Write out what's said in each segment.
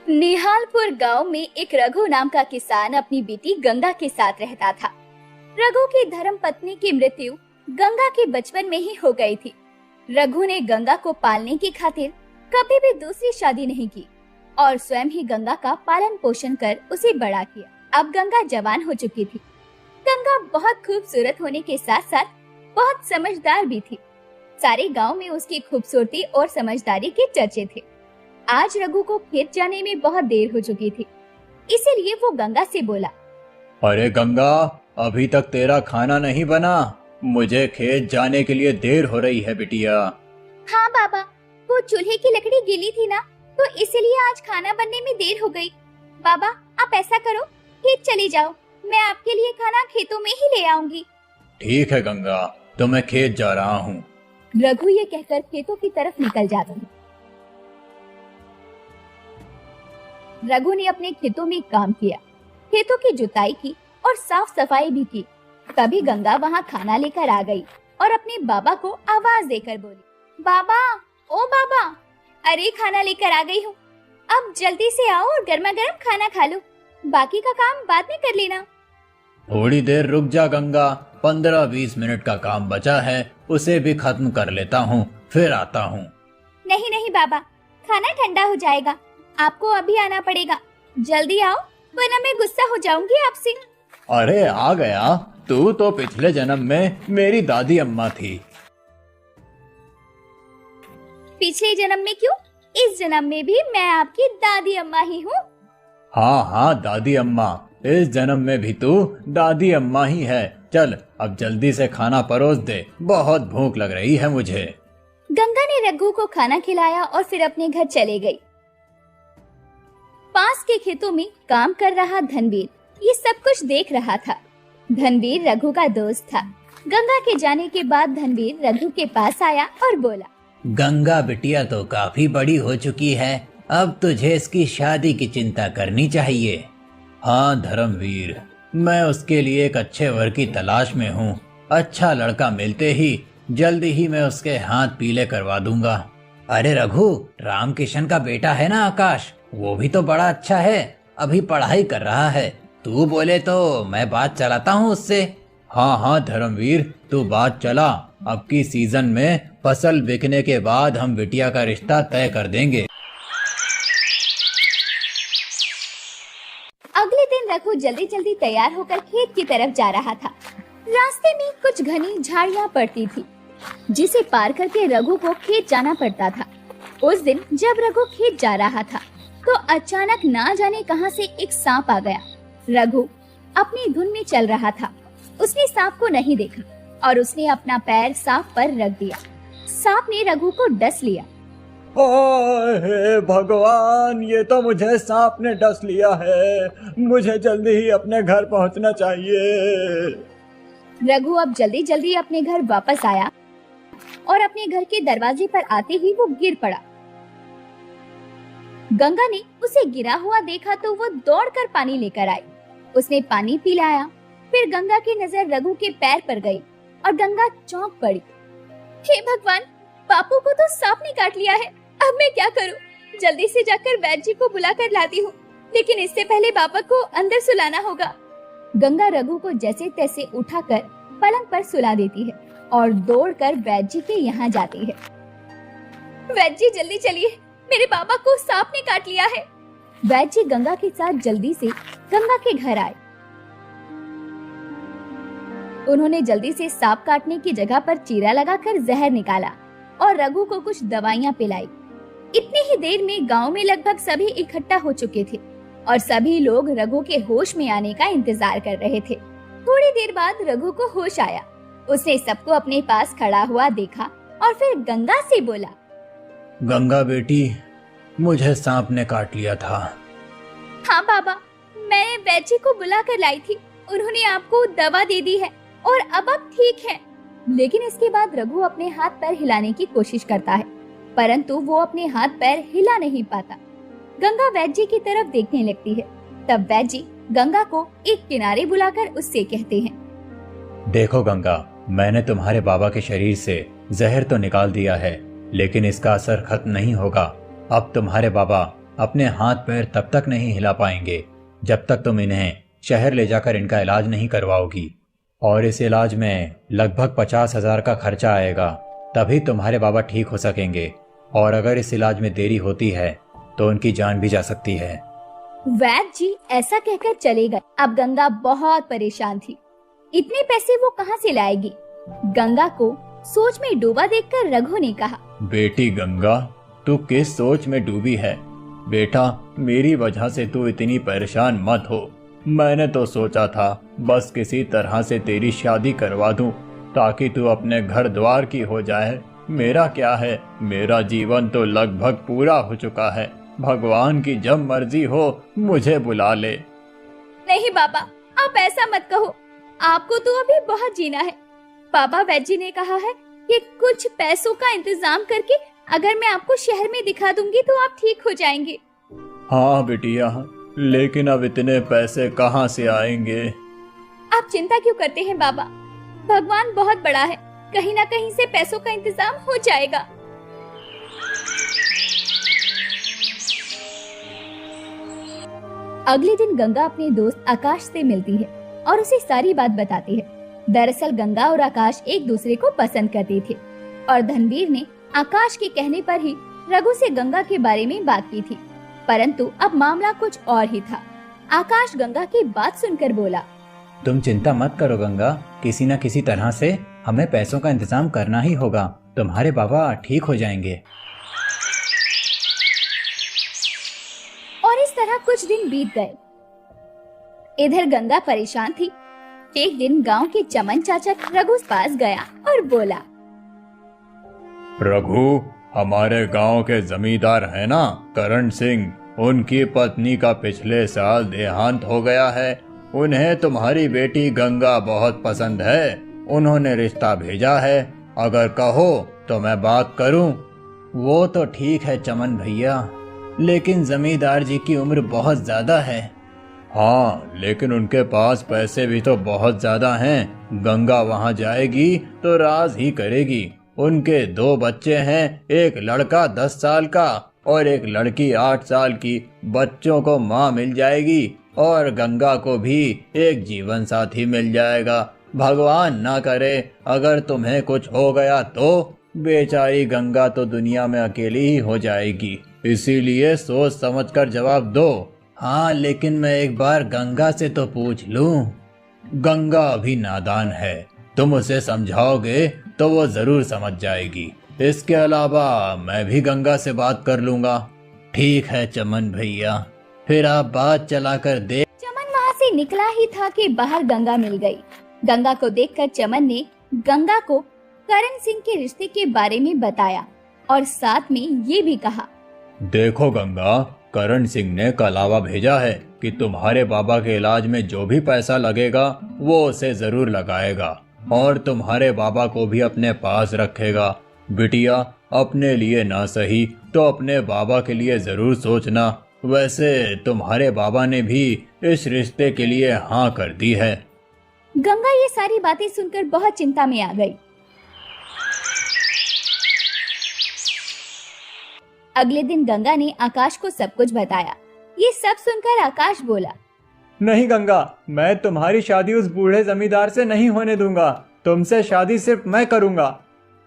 निहालपुर गांव में एक रघु नाम का किसान अपनी बेटी गंगा के साथ रहता था। रघु की धर्म पत्नी की मृत्यु गंगा के बचपन में ही हो गई थी। रघु ने गंगा को पालने की खातिर कभी भी दूसरी शादी नहीं की और स्वयं ही गंगा का पालन पोषण कर उसे बड़ा किया। अब गंगा जवान हो चुकी थी। गंगा बहुत खूबसूरत होने के साथ साथ बहुत समझदार भी थी। सारे गांव में उसकी खूबसूरती और समझदारी के चर्चे थे। आज रघु को खेत जाने में बहुत देर हो चुकी थी, इसीलिए वो गंगा से बोला, अरे गंगा, अभी तक तेरा खाना नहीं बना। मुझे खेत जाने के लिए देर हो रही है बिटिया। हाँ बाबा, वो चूल्हे की लकड़ी गीली थी ना, तो इसीलिए आज खाना बनने में देर हो गई। बाबा, आप ऐसा करो, खेत चले जाओ, मैं आपके लिए खाना खेतों में ही ले आऊंगी। ठीक है गंगा, तो मैं खेत जा रहा हूँ। रघु ये कहकर खेतों की तरफ निकल जाता है। रघु ने अपने खेतों में काम किया, खेतों की जुताई की और साफ सफाई भी की। तभी गंगा वहाँ खाना लेकर आ गई और अपने बाबा को आवाज देकर बोली, बाबा, ओ बाबा, अरे खाना लेकर आ गई हूँ, अब जल्दी से आओ और गर्मा गर्म खाना खा लो, बाकी का काम बाद में कर लेना। थोड़ी देर रुक जा गंगा, 15-20 मिनट का काम बचा है, उसे भी खत्म कर लेता हूँ, फिर आता हूँ। नहीं नहीं बाबा, खाना ठंडा हो जाएगा, आपको अभी आना पड़ेगा, जल्दी आओ वरना मैं गुस्सा हो जाऊंगी आपसे। अरे आ गया, तू तो पिछले जन्म में मेरी दादी अम्मा थी। पिछले जन्म में क्यों, इस जन्म में भी मैं आपकी दादी अम्मा ही हूँ। हाँ हाँ दादी अम्मा, इस जन्म में भी तू दादी अम्मा ही है। चल अब जल्दी से खाना परोस दे, बहुत भूख लग रही है मुझे। गंगा ने रघु को खाना खिलाया और फिर अपने घर चले गई। पास के खेतों में काम कर रहा धनवीर ये सब कुछ देख रहा था। धनवीर रघु का दोस्त था। गंगा के जाने के बाद धनवीर रघु के पास आया और बोला, गंगा बिटिया तो काफी बड़ी हो चुकी है, अब तुझे इसकी शादी की चिंता करनी चाहिए। हाँ धर्मवीर, मैं उसके लिए एक अच्छे वर की तलाश में हूँ। अच्छा लड़का मिलते ही जल्दी ही मैं उसके हाथ पीले करवा दूंगा। अरे रघु, राम किशन का बेटा है ना आकाश, वो भी तो बड़ा अच्छा है, अभी पढ़ाई कर रहा है। तू बोले तो मैं बात चलाता हूँ उससे। हाँ हाँ धर्मवीर, तू बात चला। अब की सीजन में फसल बिकने के बाद हम बिटिया का रिश्ता तय कर देंगे। अगले दिन रघु जल्दी जल्दी तैयार होकर खेत की तरफ जा रहा था। रास्ते में कुछ घनी झाड़ियाँ पड़ती थी, जिसे पार करके रघु को खेत जाना पड़ता था। उस दिन जब रघु खेत जा रहा था तो अचानक ना जाने कहां से एक सांप आ गया। रघु अपनी धुन में चल रहा था, उसने सांप को नहीं देखा और उसने अपना पैर सांप पर रख दिया। सांप ने रघु को डस लिया। हे भगवान, ये तो मुझे सांप ने डस लिया है, मुझे जल्दी ही अपने घर पहुंचना चाहिए। रघु अब जल्दी जल्दी अपने घर वापस आया और अपने घर के दरवाजे पर आते ही वो गिर पड़ा। गंगा ने उसे गिरा हुआ देखा तो वो दौड़कर पानी लेकर आई। उसने पानी पिलाया। फिर गंगा की नजर रघु के पैर पर गई और गंगा चौंक पड़ी। हे भगवान, बापू को तो सांप ने काट लिया है, अब मैं क्या करूं? जल्दी से जाकर वैद्य जी को बुलाकर लाती हूँ, लेकिन इससे पहले बाबा को अंदर सुलाना होगा। गंगा रघु को जैसे तैसे उठाकर पलंग पर सुला देती है और दौड़कर वैद्य जी के यहाँ जाती है। वैद्य जी जल्दी चलिए, मेरे बाबा को सांप ने काट लिया है। वैद्य जी गंगा के साथ जल्दी से गंगा के घर आए। उन्होंने जल्दी से सांप काटने की जगह पर चीरा लगाकर जहर निकाला और रघु को कुछ दवाइयाँ पिलाई। इतनी ही देर में गांव में लगभग सभी इकट्ठा हो चुके थे और सभी लोग रघु के होश में आने का इंतजार कर रहे थे। थोड़ी देर बाद रघु को होश आया। उसने सबको अपने पास खड़ा हुआ देखा और फिर गंगा से बोला, गंगा बेटी, मुझे सांप ने काट लिया था। हाँ बाबा, मैंने वैद्य जी को बुला कर लाई थी, उन्होंने आपको दवा दे दी है और अब आप ठीक हैं। लेकिन इसके बाद रघु अपने हाथ पैर हिलाने की कोशिश करता है, परंतु वो अपने हाथ पैर हिला नहीं पाता। गंगा वैद्य जी की तरफ देखने लगती है। तब वैद्य जी गंगा को एक किनारे बुलाकर उससे कहते हैं, देखो गंगा, मैंने तुम्हारे बाबा के शरीर से जहर तो निकाल दिया है, लेकिन इसका असर खत्म नहीं होगा। अब तुम्हारे बाबा अपने हाथ पैर तब तक नहीं हिला पाएंगे जब तक तुम इन्हें शहर ले जाकर इनका इलाज नहीं करवाओगी। और इस इलाज में लगभग 50,000 का खर्चा आएगा, तभी तुम्हारे बाबा ठीक हो सकेंगे। और अगर इस इलाज में देरी होती है तो उनकी जान भी जा सकती है। वैद्य जी ऐसा कहकर चले गए। अब गंगा बहुत परेशान थी। इतने पैसे वो कहाँ से लाएगी? गंगा को सोच में डूबा देखकर रघु ने कहा, बेटी गंगा, तू किस सोच में डूबी है? बेटा, मेरी वजह से तू इतनी परेशान मत हो। मैंने तो सोचा था बस किसी तरह से तेरी शादी करवा दूं ताकि तू अपने घर द्वार की हो जाए। मेरा क्या है, मेरा जीवन तो लगभग पूरा हो चुका है। भगवान की जब मर्जी हो मुझे बुला ले। नहीं बाबा, आप ऐसा मत कहो। आपको तो अभी बहुत जीना है। बाबा वैद्य जी ने कहा है कि कुछ पैसों का इंतजाम करके अगर मैं आपको शहर में दिखा दूंगी तो आप ठीक हो जाएंगे। हाँ बिटिया, लेकिन अब इतने पैसे कहाँ से आएंगे? आप चिंता क्यों करते हैं बाबा? भगवान बहुत बड़ा है, कहीं ना कहीं से पैसों का इंतजाम हो जाएगा। अगले दिन गंगा अपने दोस्त आकाश से मिलती है और उसे सारी बात बताती है। दरअसल गंगा और आकाश एक दूसरे को पसंद करते थे और धनवीर ने आकाश के कहने पर ही रघु से गंगा के बारे में बात की थी। परंतु अब मामला कुछ और ही था। आकाश गंगा की बात सुनकर बोला, तुम चिंता मत करो गंगा, किसी न किसी तरह से हमें पैसों का इंतजाम करना ही होगा। तुम्हारे बाबा ठीक हो जाएंगे। और इस तरह कुछ दिन बीत गए। इधर गंगा परेशान थी। एक दिन गांव के चमन चाचा रघु पास गया और बोला, रघु, हमारे गांव के जमींदार है ना करण सिंह, उनकी पत्नी का पिछले साल देहांत हो गया है। उन्हें तुम्हारी बेटी गंगा बहुत पसंद है। उन्होंने रिश्ता भेजा है, अगर कहो तो मैं बात करूं। वो तो ठीक है चमन भैया, लेकिन जमींदार जी की उम्र बहुत ज्यादा है। हाँ, लेकिन उनके पास पैसे भी तो बहुत ज्यादा हैं। गंगा वहाँ जाएगी तो राज ही करेगी। उनके 2 बच्चे हैं, एक लड़का 10 साल का और एक लड़की 8 साल की। बच्चों को माँ मिल जाएगी और गंगा को भी एक जीवन साथी मिल जाएगा। भगवान ना करे अगर तुम्हें कुछ हो गया तो बेचारी गंगा तो दुनिया में अकेली ही हो जाएगी। इसीलिए सोच समझकर जवाब दो। हाँ, लेकिन मैं एक बार गंगा से तो पूछ लूं। गंगा अभी नादान है, तुम उसे समझाओगे तो वो जरूर समझ जाएगी। इसके अलावा मैं भी गंगा से बात कर लूंगा। ठीक है चमन भैया, फिर आप बात चलाकर देख। चमन वहाँ से निकला ही था कि बाहर गंगा मिल गई। गंगा को देखकर चमन ने गंगा को करण सिंह के रिश्ते के बारे में बताया और साथ में ये भी कहा, देखो गंगा, करण सिंह ने कलावा भेजा है कि तुम्हारे बाबा के इलाज में जो भी पैसा लगेगा वो उसे जरूर लगाएगा और तुम्हारे बाबा को भी अपने पास रखेगा। बिटिया, अपने लिए ना सही तो अपने बाबा के लिए जरूर सोचना। वैसे तुम्हारे बाबा ने भी इस रिश्ते के लिए हाँ कर दी है। गंगा ये सारी बातें सुनकर बहुत चिंता में आ गई। अगले दिन गंगा ने आकाश को सब कुछ बताया। ये सब सुनकर आकाश बोला, नहीं गंगा, मैं तुम्हारी शादी उस बूढ़े जमींदार से नहीं होने दूंगा। तुमसे शादी सिर्फ मैं करूंगा।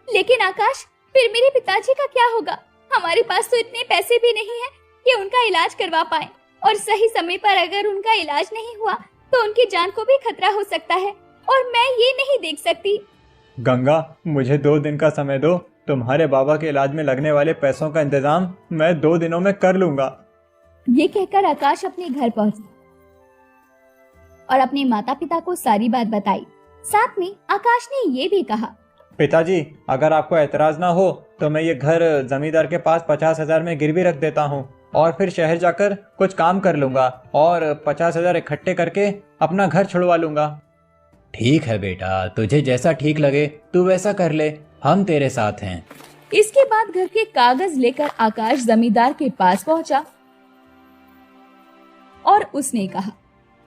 लेकिन आकाश, फिर मेरे पिताजी का क्या होगा? हमारे पास तो इतने पैसे भी नहीं है कि उनका इलाज करवा पाए और सही समय पर अगर उनका इलाज नहीं हुआ तो उनकी जान को भी खतरा हो सकता है और मैं ये नहीं देख सकती। गंगा, मुझे 2 दिन का समय दो। तुम्हारे बाबा के इलाज में लगने वाले पैसों का इंतजाम मैं 2 दिनों में कर लूंगा। ये कहकर आकाश अपने घर पहुंचा और अपने माता पिता को सारी बात बताई। साथ में आकाश ने ये भी कहा, पिताजी, अगर आपको एतराज ना हो तो मैं ये घर जमींदार के पास 50,000 में गिरवी रख देता हूँ और फिर शहर जाकर कुछ काम कर लूंगा और 50,000 इकट्ठे करके अपना घर छुड़वा लूंगा। ठीक है बेटा, तुझे जैसा ठीक लगे तू वैसा कर ले, हम तेरे साथ हैं। इसके बाद घर के कागज लेकर आकाश जमींदार के पास पहुंचा और उसने कहा,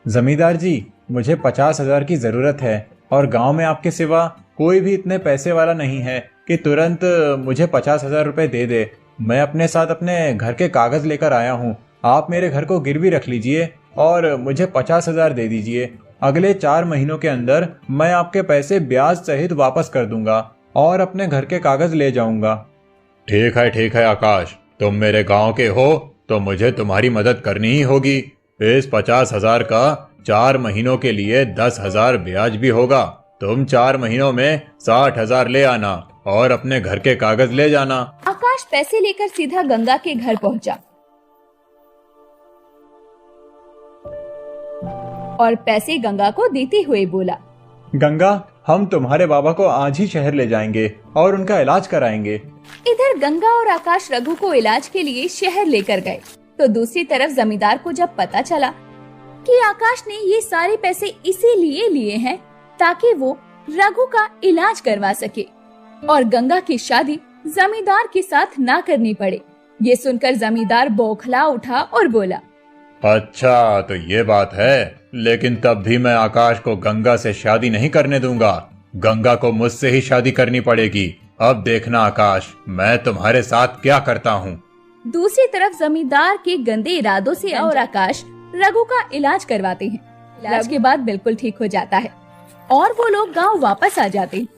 जमींदार जी, मुझे 50,000 की जरूरत है और गांव में आपके सिवा कोई भी इतने पैसे वाला नहीं है कि तुरंत मुझे 50,000 रुपए दे दे। मैं अपने साथ अपने घर के कागज लेकर आया हूँ। आप मेरे घर को गिरवी रख लीजिए और मुझे 50,000 दे दीजिए। अगले 4 महीनों के अंदर मैं आपके पैसे ब्याज सहित वापस कर दूंगा और अपने घर के कागज ले जाऊंगा। ठीक है आकाश, तुम मेरे गांव के हो तो मुझे तुम्हारी मदद करनी ही होगी। इस 50,000 का 4 महीनों के लिए 10,000 ब्याज भी होगा। तुम 4 महीनों में 60,000 ले आना और अपने घर के कागज ले जाना। आकाश पैसे लेकर सीधा गंगा के घर पहुंचा और पैसे गंगा को देते हुए बोला, गंगा, हम तुम्हारे बाबा को आज ही शहर ले जाएंगे और उनका इलाज कराएंगे। इधर गंगा और आकाश रघु को इलाज के लिए शहर लेकर गए तो दूसरी तरफ जमींदार को जब पता चला कि आकाश ने ये सारे पैसे इसीलिए लिए हैं ताकि वो रघु का इलाज करवा सके और गंगा की शादी जमींदार के साथ ना करनी पड़े, ये सुनकर जमींदार बौखला उठा और बोला, अच्छा तो ये बात है, लेकिन तब भी मैं आकाश को गंगा से शादी नहीं करने दूंगा। गंगा को मुझसे ही शादी करनी पड़ेगी। अब देखना आकाश, मैं तुम्हारे साथ क्या करता हूँ। दूसरी तरफ जमींदार के गंदे इरादों से और आकाश रघु का इलाज करवाते हैं। इलाज के बाद बिल्कुल ठीक हो जाता है और वो लोग गांव वापस आ जाते हैं।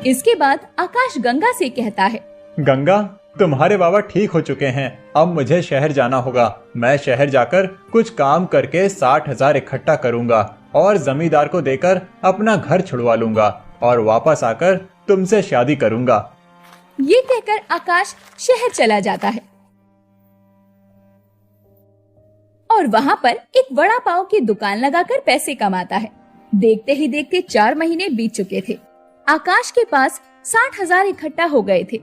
इसके बाद आकाश गंगा से कहता है, गंगा, तुम्हारे बाबा ठीक हो चुके हैं। अब मुझे शहर जाना होगा। मैं शहर जाकर कुछ काम करके 60,000 इकट्ठा करूंगा और जमींदार को देकर अपना घर छुड़वा लूंगा और वापस आकर तुमसे शादी करूंगा। ये कहकर आकाश शहर चला जाता है और वहाँ पर एक वड़ा पाव की दुकान लगाकर पैसे कमाता है। देखते ही देखते 4 महीने बीत चुके थे। आकाश के पास 60,000 इकट्ठा हो गए थे।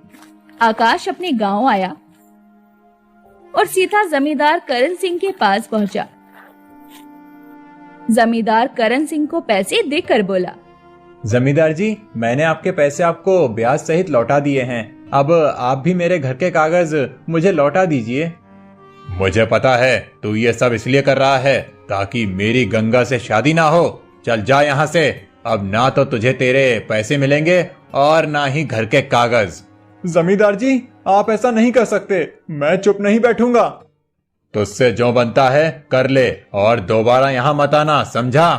आकाश अपने गांव आया और सीधा जमींदार करण सिंह के पास पहुंचा। जमींदार करण सिंह को पैसे देकर बोला, जमींदार जी, मैंने आपके पैसे आपको ब्याज सहित लौटा दिए हैं। अब आप भी मेरे घर के कागज मुझे लौटा दीजिए। मुझे पता है तू ये सब इसलिए कर रहा है ताकि मेरी गंगा से शादी ना हो। चल जा यहाँ से। अब ना तो तुझे तेरे पैसे मिलेंगे और ना ही घर के कागज। जमींदार जी, आप ऐसा नहीं कर सकते। मैं चुप नहीं बैठूंगा। तुझसे जो बनता है कर ले और दोबारा यहाँ मत आना, समझा?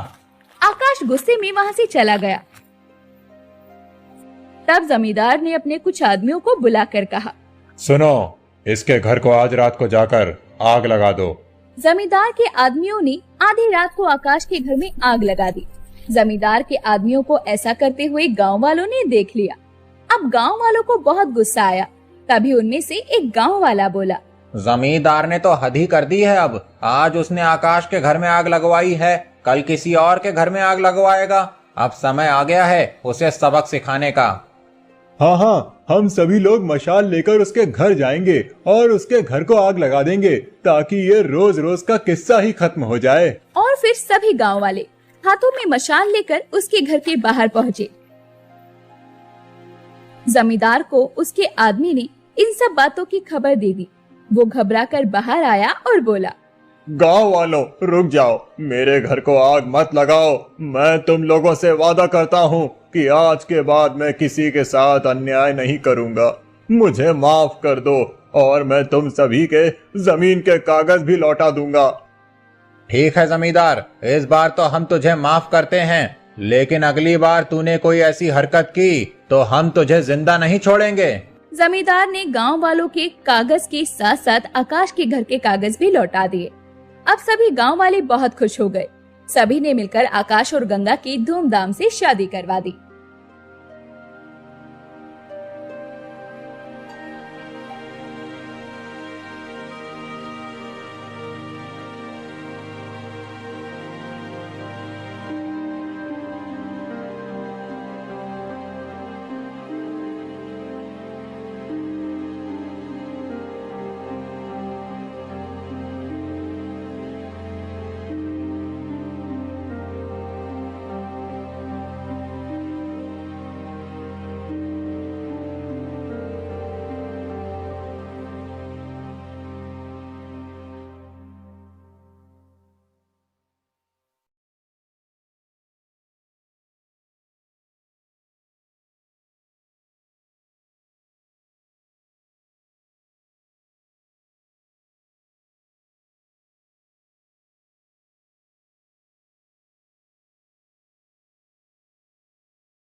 आकाश गुस्से में वहाँ से चला गया। तब जमींदार ने अपने कुछ आदमियों को बुलाकर कहा, सुनो, इसके घर को आज रात को जाकर आग लगा दो। जमींदार के आदमियों ने आधी रात को आकाश के घर में आग लगा दी। जमींदार के आदमियों को ऐसा करते हुए गांव वालों ने देख लिया। अब गांव वालों को बहुत गुस्सा आया। तभी उनमें से एक गांव वाला बोला, जमींदार ने तो हद ही कर दी है। अब आज उसने आकाश के घर में आग लगवाई है, कल किसी और के घर में आग लगवाएगा। अब समय आ गया है उसे सबक सिखाने का। हाँ, हम सभी लोग मशाल लेकर उसके घर जाएंगे और उसके घर को आग लगा देंगे ताकि ये रोज रोज का किस्सा ही खत्म हो जाए। और फिर सभी गांव वाले हाथों में मशाल लेकर उसके घर के बाहर पहुँचे। जमींदार को उसके आदमी ने इन सब बातों की खबर दे दी। वो घबराकर बाहर आया और बोला, गांव वालों, रुक जाओ, मेरे घर को आग मत लगाओ। मैं तुम लोगों से वादा करता हूँ कि आज के बाद मैं किसी के साथ अन्याय नहीं करूँगा। मुझे माफ कर दो और मैं तुम सभी के जमीन के कागज भी लौटा दूंगा। ठीक है जमींदार, इस बार तो हम तुझे माफ करते हैं, लेकिन अगली बार तूने कोई ऐसी हरकत की तो हम तुझे जिंदा नहीं छोड़ेंगे। जमींदार ने गांव वालों के कागज के साथ साथ आकाश के घर के कागज भी लौटा दिए। अब सभी गांव वाले बहुत खुश हो गए। सभी ने मिलकर आकाश और गंगा की धूमधाम से शादी करवा दी।